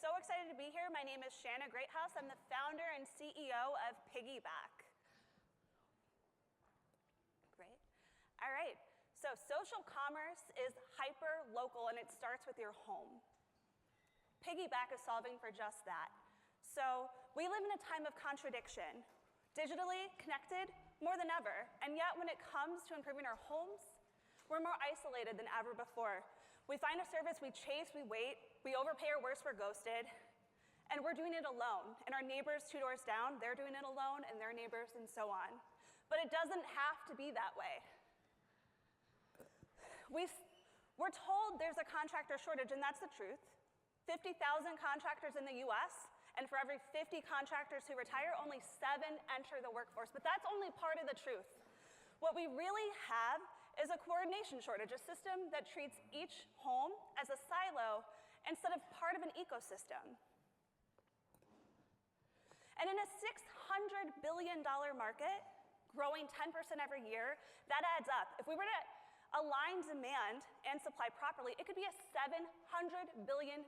so excited to be here. My name is Shanna Greathouse. I'm the founder and CEO of Piggyback. Great. All right. So social commerce is hyper-local, and it starts with your home. Piggyback is solving for just that. So we live in a time of contradiction, digitally connected more than ever, and yet when it comes to improving our homes, we're more isolated than ever before. We find a service, we chase, we wait, we overpay or worse, we're ghosted, and we're doing it alone. And our neighbors 2 doors down, they're doing it alone, and their neighbors, and so on. But it doesn't have to be that way. We're told there's a contractor shortage, and that's the truth. 50,000 contractors in the US, and for every 50 contractors who retire, only 7 enter the workforce. But that's only part of the truth. What we really have is a coordination shortage, a system that treats each home as a silo instead of part of an ecosystem. And in a $600 billion market, growing 10% every year, that adds up. If we were to align demand and supply properly, it could be a $700 billion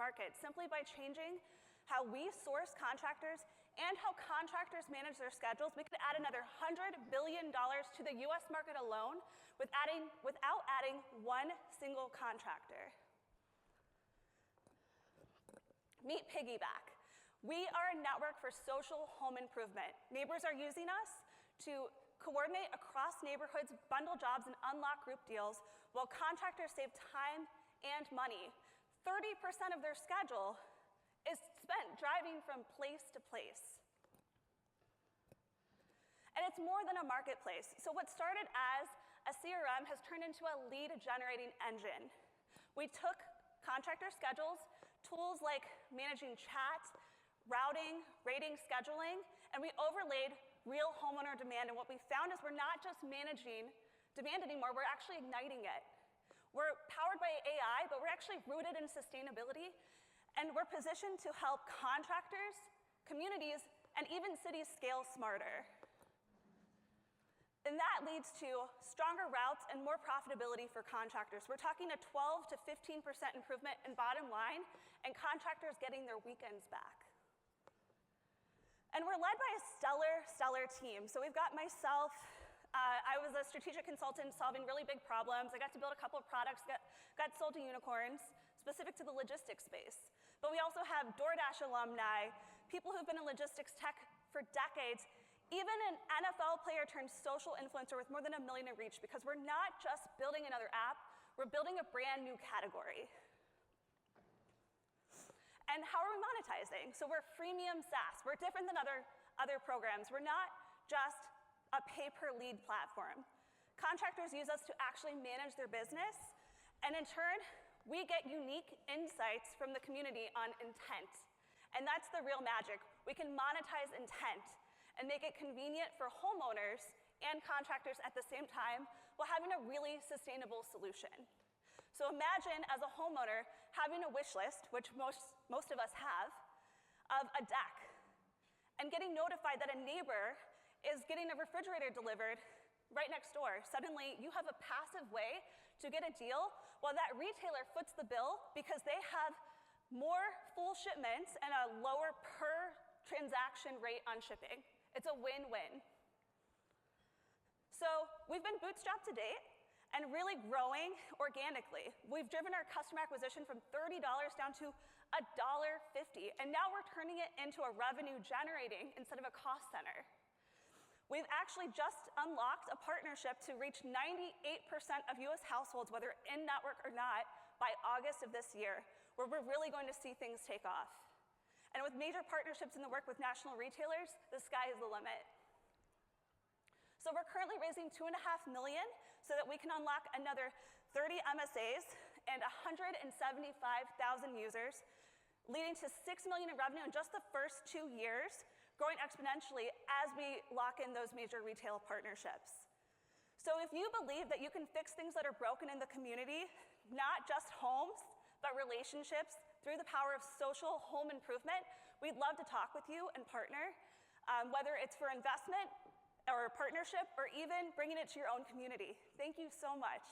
market simply by changing how we source contractors and how contractors manage their schedules. We could add another $100 billion to the US market alone without adding one single contractor. Meet Piggyback. We are a network for social home improvement. Neighbors are using us to coordinate across neighborhoods, bundle jobs, and unlock group deals, while contractors save time and money. 30% of their schedule is spent driving from place to place. And it's more than a marketplace. So what started as a CRM has turned into a lead-generating engine. We took contractor schedules, tools like managing chat, routing, rating, scheduling, and we overlaid real homeowner demand. And what we found is we're not just managing demand anymore, we're actually igniting it. We're powered by AI, but we're actually rooted in sustainability. And we're positioned to help contractors, communities, and even cities scale smarter. And that leads to stronger routes and more profitability for contractors. We're talking a 12 to 15% improvement in bottom line, and contractors getting their weekends back. And we're led by a stellar team. So we've got myself. I was a strategic consultant solving really big problems. I got to build a couple of products that got sold to unicorns, specific to the logistics space. But we also have DoorDash alumni, people who've been in logistics tech for decades, even an NFL player turned social influencer with more than 1 million in reach, because we're not just building another app, we're building a brand new category. And how are we monetizing? So we're freemium SaaS. We're different than other programs. We're not just a pay-per-lead platform. Contractors use us to actually manage their business, and in turn, we get unique insights from the community on intent. And that's the real magic. We can monetize intent and make it convenient for homeowners and contractors at the same time while having a really sustainable solution. So imagine, as a homeowner, having a wish list, which most of us have, of a deck, and getting notified that a neighbor is getting a refrigerator delivered right next door. Suddenly, you have a passive way to get a deal while that retailer foots the bill because they have more full shipments and a lower per transaction rate on shipping. It's a win-win. So we've been bootstrapped to date and really growing organically. We've driven our customer acquisition from $30 down to $1.50, and now we're turning it into a revenue generating instead of a cost center. We've actually just unlocked a partnership to reach 98% of US households, whether in-network or not, by August of this year, where we're really going to see things take off. And with major partnerships in the work with national retailers, the sky is the limit. So we're currently raising $2.5 million so that we can unlock another 30 MSAs and 175,000 users, leading to $6 million in revenue in just the first 2 years, growing exponentially as we lock in those major retail partnerships. So if you believe that you can fix things that are broken in the community, not just homes, but relationships, through the power of social home improvement, we'd love to talk with you and partner, whether it's for investment or partnership or even bringing it to your own community. Thank you so much.